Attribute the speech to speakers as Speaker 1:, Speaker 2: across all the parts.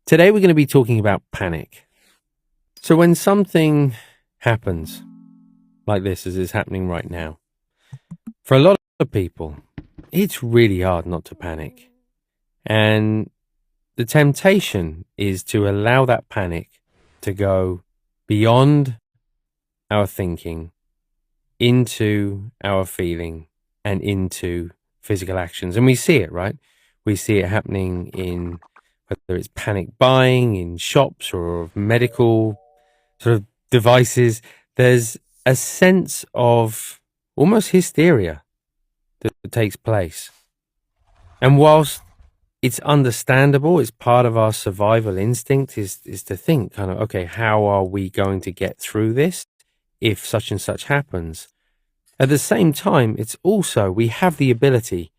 Speaker 1: Today we're going to be talking about panic. So when something happens like this, as is happening right now, for a lot of people, it's really hard not to panic. And the temptation is to allow that panic to go beyond our thinking, into our feeling, and into physical actions. And we see it, right? We see it happening in whether it's panic buying in shops or medical sort of devices. There's a sense of almost hysteria that takes place. And whilst it's understandable, it's part of our survival instinct is to think kind of, okay, how are we going to get through this if such and such happens? At the same time, it's also, we have the ability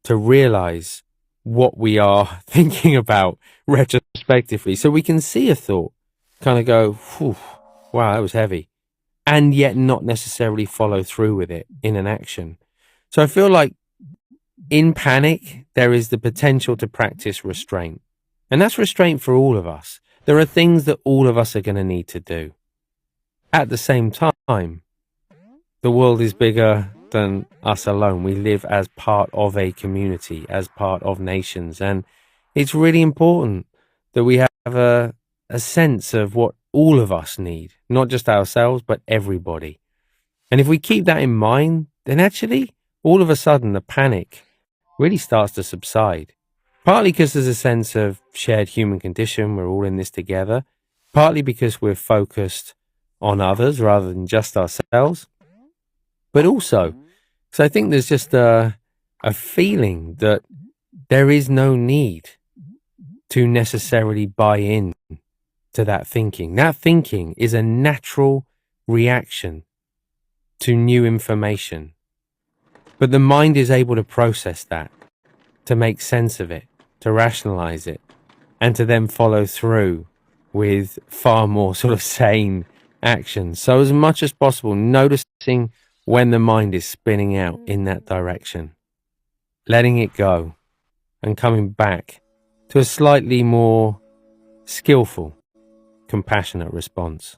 Speaker 1: to realize what we are thinking about retrospectively. So we can see a thought, kind of go, wow, that was heavy, and yet not necessarily follow through with it in an action. So I feel like in panic, there is the potential to practice restraint. And that's restraint for all of us. There are things that all of us are going to need to do. At the same time, the world is bigger than us alone. We live as part of a community, as part of nations. And it's really important that we have a sense of what all of us need, not just ourselves, but everybody. And if we keep that in mind, then actually, all of a sudden, the panic really starts to subside. Partly because there's a sense of shared human condition. We're all in this together. Partly because we're focused on others rather than just ourselves. But also, so I think there's just a feeling that there is no need to necessarily buy in to that thinking. That thinking is a natural reaction to new information. But the mind is able to process that, to make sense of it, to rationalize it, and to then follow through with far more sort of sane actions. So as much as possible, noticing when the mind is spinning out in that direction, letting it go and coming back to a slightly more skillful, compassionate response.